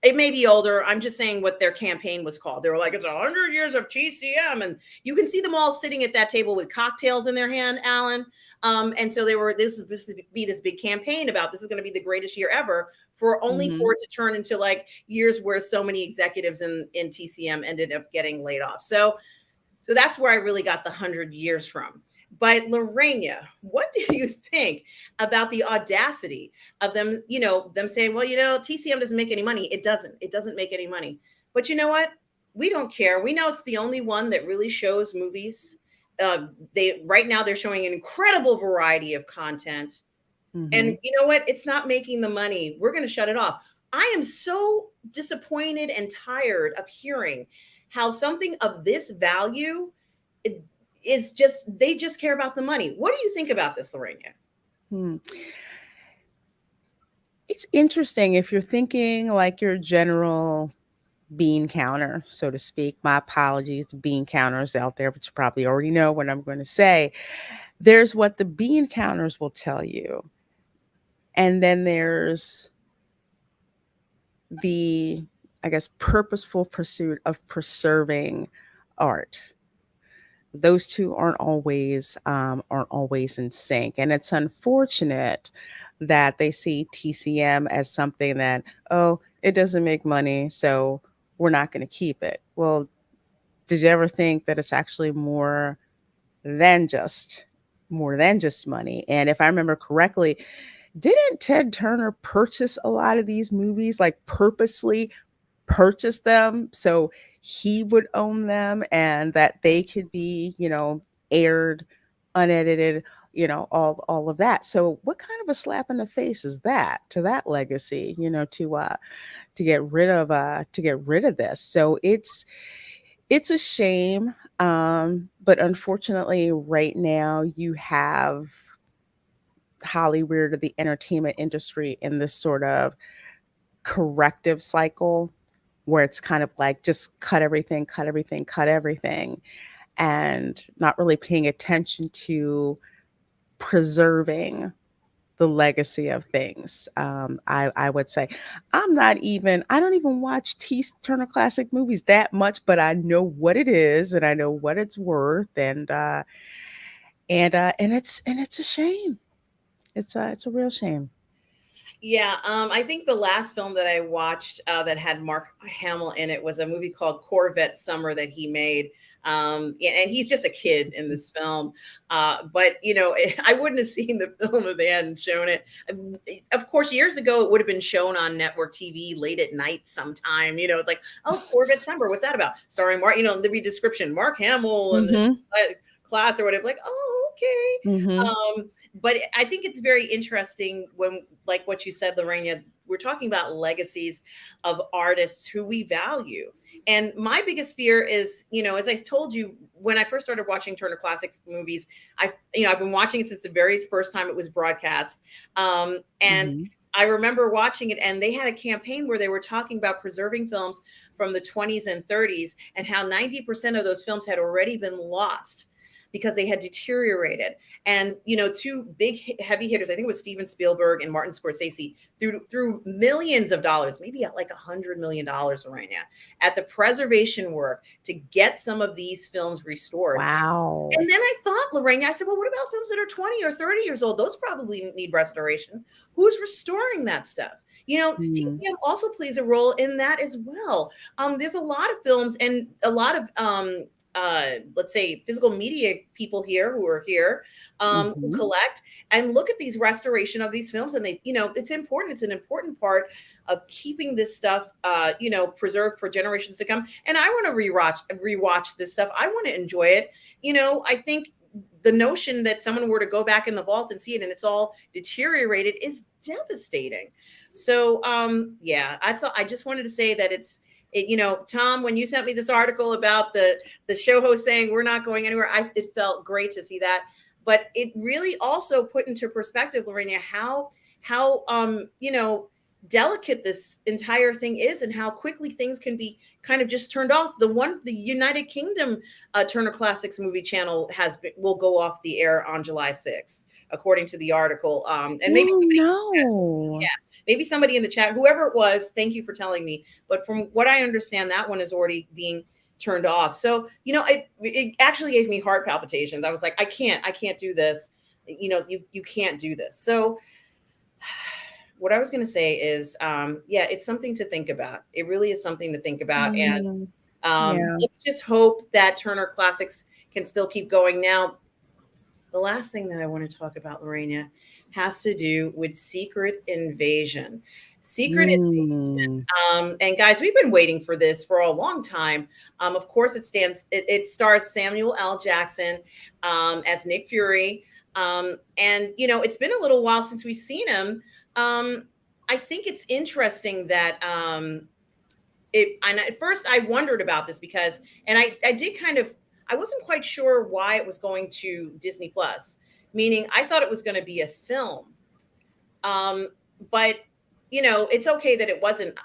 it may be older. I'm just saying what their campaign was called. They were like, it's 100 years of TCM. And you can see them all sitting at that table with cocktails in their hand, Alan. And so this was supposed to be this big campaign about this is going to be the greatest year ever, for Mhm. it to turn into years where so many executives in TCM ended up getting laid off. So that's where I really got the 100 years from. But Lorena, what do you think about the audacity of them, them saying, well, TCM doesn't make any money. It doesn't make any money. But you know what? we don't care. We know it's the only one that really shows movies. They right now they're showing an incredible variety of content. Mm-hmm. And you know what? It's not making the money. We're going to shut it off. I am so disappointed and tired of hearing how something of this value is just, they just care about the money. What do you think about this, Lorena? Hmm. It's interesting if you're thinking like your general bean counter, so to speak. My apologies to bean counters out there, but you probably already know what I'm going to say. There's what the bean counters will tell you, and then there's the, I guess, purposeful pursuit of preserving art. Those two aren't always in sync, and it's unfortunate that they see TCM as something that, oh, it doesn't make money, so we're not going to keep it. Well, did you ever think that it's actually than just more than just money? And if I remember correctly, didn't Ted Turner purchase a lot of these movies, like purposely purchase them so he would own them and that they could be, aired unedited, all of that. So what kind of a slap in the face is that to that legacy, to get rid of this? So it's a shame. But unfortunately right now you have Hollywood or the entertainment industry in this sort of corrective cycle where it's kind of like just cut everything, cut everything, cut everything, and not really paying attention to preserving the legacy of things. I would say I don't even watch T Turner Classic Movies that much, but I know what it is and I know what it's worth, and it's a shame. It's a real shame. Yeah, I think the last film that I watched that had Mark Hamill in it was a movie called Corvette Summer that he made. Yeah, and he's just a kid in this film. But I wouldn't have seen the film if they hadn't shown it. Of course, years ago it would have been shown on network TV late at night sometime. It's like, oh, Corvette Summer, what's that about? Starring Mark, there'd be description, Mark Hamill and Mm-hmm. class or whatever. Like, oh, okay. Mm-hmm. But I think it's very interesting when, like what you said, Lorena, we're talking about legacies of artists who we value. And my biggest fear is, as I told you, when I first started watching Turner Classics movies, I've been watching it since the very first time it was broadcast. And Mm-hmm. I remember watching it, and they had a campaign where they were talking about preserving films from the 20s and 30s and how 90% of those films had already been lost because they had deteriorated. And two big heavy hitters, I think it was Steven Spielberg and Martin Scorsese, through millions of dollars, maybe at like $100 million right now, at the preservation work to get some of these films restored. Wow. And then I thought, Lorraine, I said, well, what about films that are 20 or 30 years old? Those probably need restoration. Who's restoring that stuff? Mm. TCM also plays a role in that as well. There's a lot of films and a lot of let's say physical media people here who are here, who Mhm. collect and look at these restoration of these films, and they, it's important. It's an important part of keeping this stuff, preserved for generations to come. And I want to rewatch this stuff. I want to enjoy it. I think the notion that someone were to go back in the vault and see it and it's all deteriorated is devastating. So yeah, I just wanted to say that Tom, when you sent me this article about the show host saying we're not going anywhere, it felt great to see that. But it really also put into perspective, Lorena, how delicate this entire thing is and how quickly things can be kind of just turned off. The United Kingdom Turner Classics movie channel will go off the air on July 6th, according to the article. And maybe Oh, somebody, no. yeah, maybe somebody in the chat, whoever it was, thank you for telling me. But from what I understand, that one is already being turned off. So, it actually gave me heart palpitations. I was like, I can't do this. You can't do this. So what I was going to say is, yeah, it's something to think about. It really is something to think about. And Mhm. Yeah. let's just hope that Turner Classics can still keep going. Now, the last thing that I want to talk about, Lorena, has to do with Secret Invasion. Secret Mm. and guys, we've been waiting for this for a long time. Of course, it stars Samuel L. Jackson as Nick Fury. And it's been a little while since we've seen him. I think it's interesting that and at first I wondered about this because, and I did kind of, I wasn't quite sure why it was going to Disney Plus, meaning I thought it was going to be a film. But it's okay that it wasn't.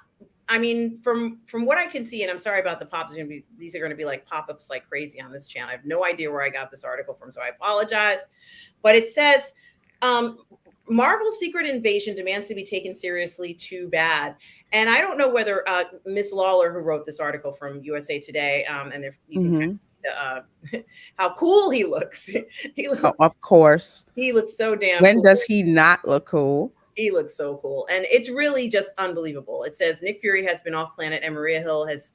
I mean, from what I can see, and I'm sorry about the pops. These are going to be like pop-ups like crazy on this channel. I have no idea where I got this article from, so I apologize. But it says, Marvel's Secret Invasion demands to be taken seriously. Too bad. And I don't know whether Miss Lawler, who wrote this article from USA Today, and you can kind of, how cool he looks. Of course. He looks so damn when cool. does he not look cool? He looks so cool. And it's really just unbelievable. It says Nick Fury has been off planet and Maria Hill has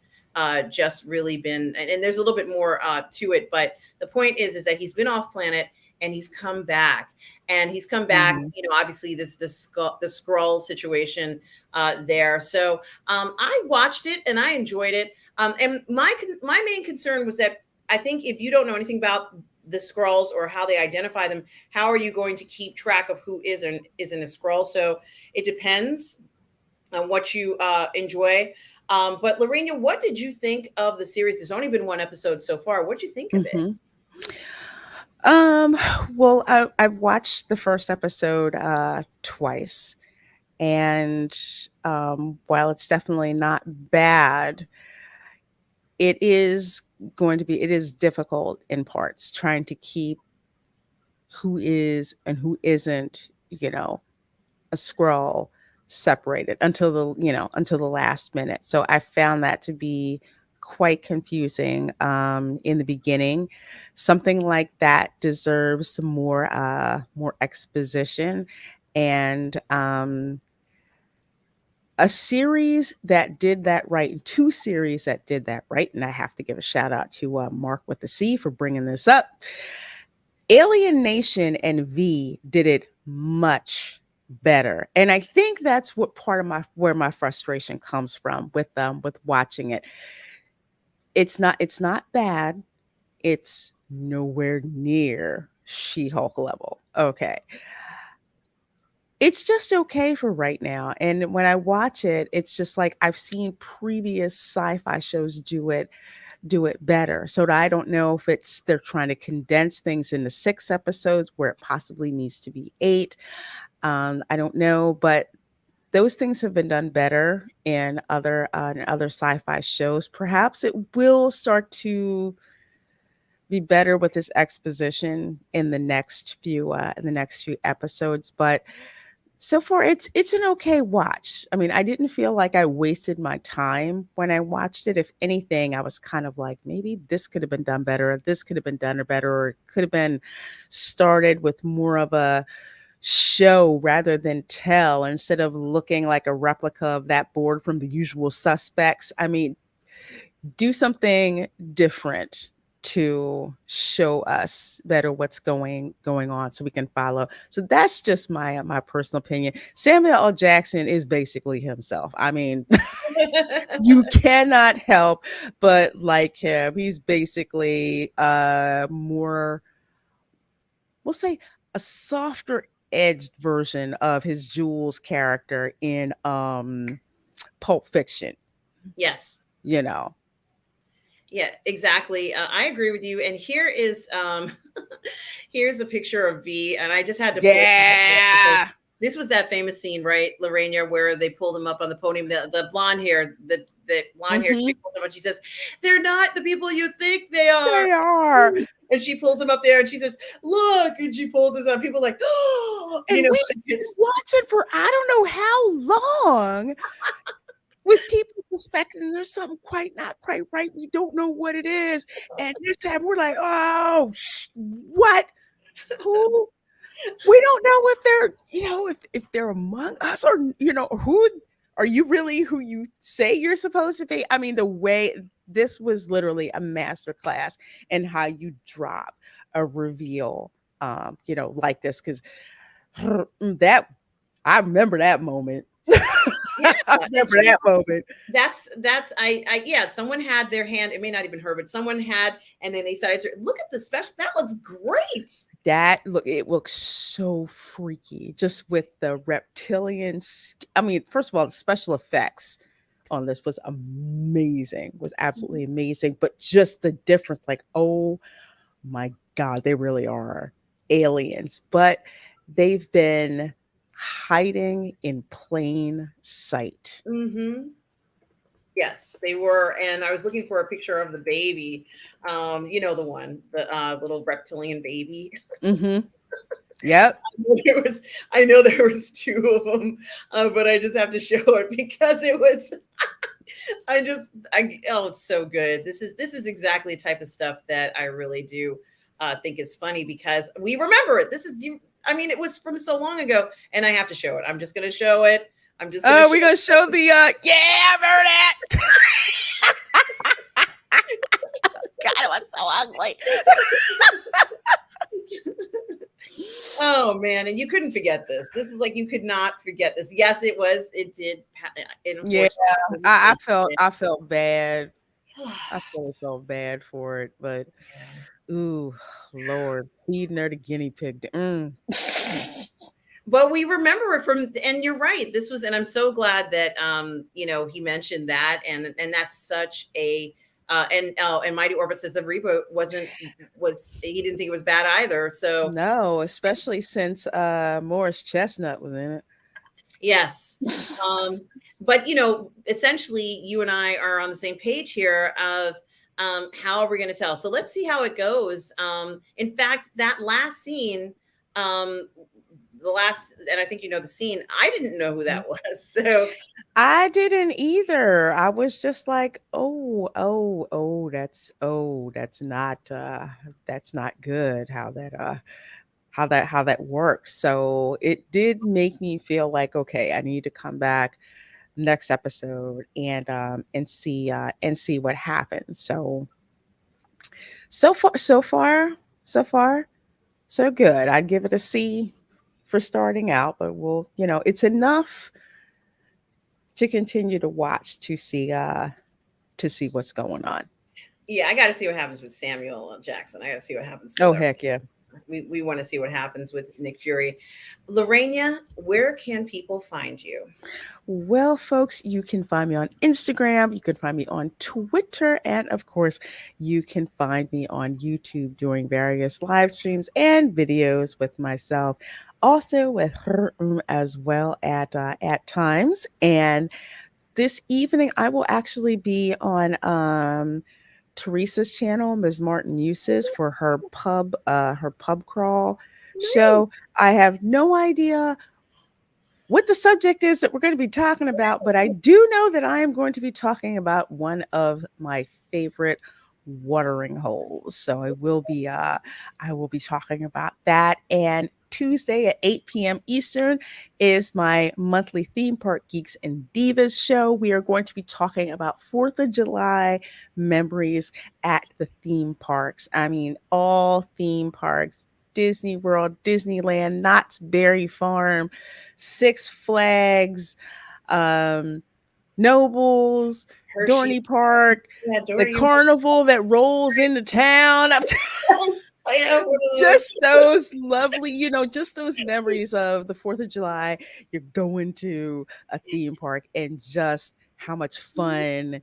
just really been, and there's a little bit more to it, but the point is that he's been off planet and he's come back. And he's come back, obviously the Skrull situation there. So I watched it and I enjoyed it. And my main concern was that I think if you don't know anything about the Skrulls or how they identify them, how are you going to keep track of who isn't a Skrull? So it depends on what you enjoy. But Lorena, what did you think of the series? There's only been one episode so far. What did you think of it? Well, I've watched the first episode twice, and while it's definitely not bad, it is difficult in parts trying to keep who is and who isn't, a Skrull separated until the last minute. So I found that to be quite confusing in the beginning. Something like that deserves some more exposition, and a series that did that right, two series that did that right, and I have to give a shout out to Mark with the C for bringing this up. Alien Nation and V did it much better, and I think that's what part of where my frustration comes from with watching it. It's not bad. It's nowhere near She-Hulk level. Okay. It's just okay for right now. And when I watch it, it's just like I've seen previous sci-fi shows do it better. So I don't know if they're trying to condense things into 6 episodes where it possibly needs to be 8. I don't know, but those things have been done better in other sci-fi shows. Perhaps it will start to be better with this exposition in the next few episodes, but so far it's an okay watch. I mean, I didn't feel like I wasted my time when I watched it. If anything, I was kind of like, maybe this could have been done better, or this could have been done better, or it could have been started with more of a show rather than tell, instead of looking like a replica of that board from The Usual Suspects. I mean, do something different to show us better what's going on so we can follow. So that's just my personal opinion. Samuel L. Jackson is basically himself. I mean, you cannot help but like him. He's basically more, we'll say, a softer edged version of his Jules character in Pulp Fiction. Yes. Yeah, exactly. I agree with you. And here is here's a picture of V, and I just had to pull it up. This was that famous scene, right, Lorena, where they pulled him up on the podium. The blonde hair, the blonde hair chick pulls him up. She says, "They're not the people you think they are." They are. And she pulls him up there, and she says, "Look!" And she pulls this up. People are like, "Oh!" And we've been watching for I don't know how long. With people's perspective, there's something not quite right. We don't know what it is. And this time we're like, oh, what? Who? We don't know if they're, if they're among us, or, who are you really who you say you're supposed to be? I mean, the way this was literally a masterclass in how you drop a reveal, like this. Because that I remember that moment. Yeah, I and remember that moment. that's I yeah, someone had their hand, it may not even her, but someone had, and then they started to look at the special. That looks great. That look, it looks so freaky just with the reptilian. I mean, first of all, the special effects on this was amazing, was absolutely amazing. But just the difference, like, oh my God, they really are aliens. But they've been hiding in plain sight. Mm-hmm. Yes, they were, and I was looking for a picture of the baby. You know the one, the little reptilian baby. Mm-hmm. Yep. There was, I know there was two of them, but I just have to show it because it was. Oh, it's so good. This is exactly the type of stuff that I really do think is funny because we remember it. This is you. I mean, it was from so long ago, and I have to show it. I'm just going to show it. I'm just going to Oh, show we're gonna show the yeah, Burnett. God, it was so ugly. Oh man, and you couldn't forget this. This is like you could not forget this. Yes, it was. It did. It Yeah, unfortunately. I felt bad. I really felt bad for it, but Yeah. ooh, Lord, feeding her the guinea pig. But we remember it from, and you're right. This was, and I'm so glad that he mentioned that, and that's such a and Mighty Orbit says the reboot was he didn't think it was bad either. So No, especially since Morris Chestnut was in it. yes. Um, but essentially you and I are on the same page here of how are we going to tell? So let's see how it goes. In fact, that last scene, um, the last, and I think you know the scene, I didn't know who that was. So I didn't either. I was just like, oh, oh, that's not good how that works. So it did make me feel like, okay, I need to come back next episode and see what happens. So far so good. I'd give it a C for starting out, but it's enough to continue to watch to see what's going on. yeah, I got to see what happens with Samuel Jackson. I got to see what happens with Oh our. heck yeah. We want to see what happens with Nick Fury. Lorena, where can people find you? Well, folks, you can find me on Instagram, you can find me on Twitter, and of course, you can find me on YouTube doing various live streams and videos with myself, also with her as well at times. And this evening, I will actually be on Teresa's channel, Ms. Martin Uses, for her pub crawl show. Nice. I have no idea what the subject is that we're going to be talking about, but I do know that I am going to be talking about one of my favorite watering holes. So I will be talking about that. And Tuesday at 8 p.m. Eastern is my monthly Theme Park Geeks and Divas show. We are going to be talking about 4th of July memories at the theme parks. I mean, all theme parks, Disney World, Disneyland, Knott's Berry Farm, Six Flags, um, Nobles, Hershey. Dorney Park, Yeah, the Dory. carnival that rolls into town. I have one of those. Just those lovely, just those memories of the 4th of July. You're going to a theme park and just how much fun So it much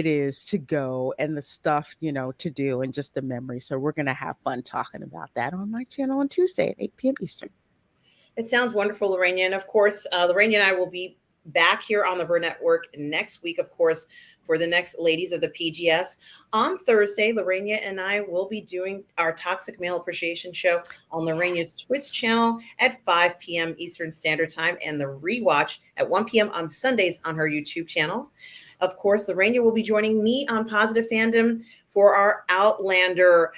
fun. is to go and the stuff, to do and just the memory. So we're going to have fun talking about that on my channel on Tuesday at 8 p.m. Eastern. It sounds wonderful, Lorena. And of course, Lorena and I will be back here on the Burnettwork next week, of course, for the next Ladies of the PGS. On Thursday, Lorena and I will be doing our Toxic Male Appreciation Show on Lorena's Twitch channel at 5 p.m. Eastern Standard Time, and the rewatch at 1 p.m. on Sundays on her YouTube channel. Of course, Lorena will be joining me on Positive Fandom for our Outlander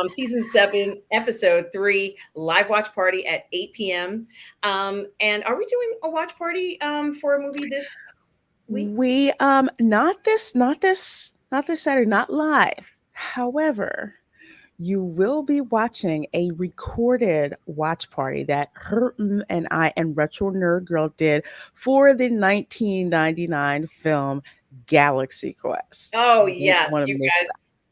season 7, episode 3 live watch party at 8 p.m. And are we doing a watch party for a movie this week? We not this Saturday, not live. However, you will be watching a recorded watch party that and I and Retro Nerd Girl did for the 1999 film Galaxy Quest. Oh, You won't yes, want to you miss guys.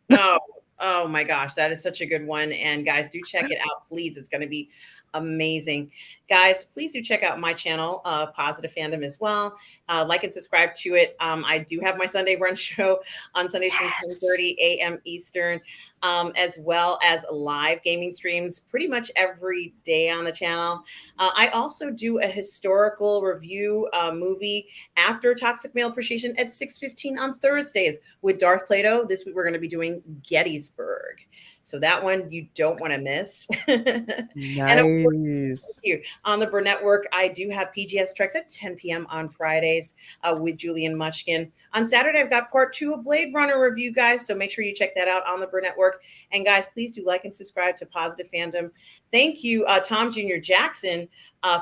that. Oh, oh my gosh, that is such a good one. And guys, do check it out, please. It's going to be amazing. Guys, please do check out my channel, Positive Fandom, as well. Like and subscribe to it. I do have my Sunday brunch show on Sundays from Yes. 10:30 a.m. Eastern, as well as live gaming streams pretty much every day on the channel. I also do a historical review movie after Toxic Male Appreciation at 6:15 on Thursdays with Darth Plato. This week we're going to be doing Gettysburg. So that one you don't want to miss. And of course, Nice. you. On the Burnettwork, I do have PGS Treks at 10 p.m. on Fridays with Julian Mushkin. On Saturday, I've got part 2 of Blade Runner review, guys. So make sure you check that out on the Burnettwork. And guys, please do like and subscribe to Positive Fandom. Thank you, Tom Jr. Jackson,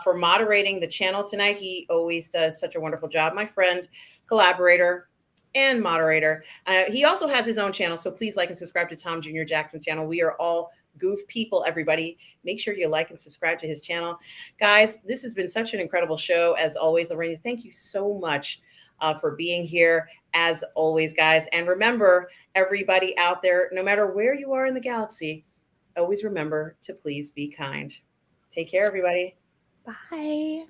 for moderating the channel tonight. He always does such a wonderful job. My friend, collaborator, and moderator. He also has his own channel. So please like and subscribe to Tom Jr. Jackson's channel. We are all goof people, everybody. Make sure you like and subscribe to his channel. Guys, this has been such an incredible show. As always, Lorena, thank you so much for being here. As always, guys. And remember, everybody out there, no matter where you are in the galaxy, always remember to please be kind. Take care, everybody. Bye.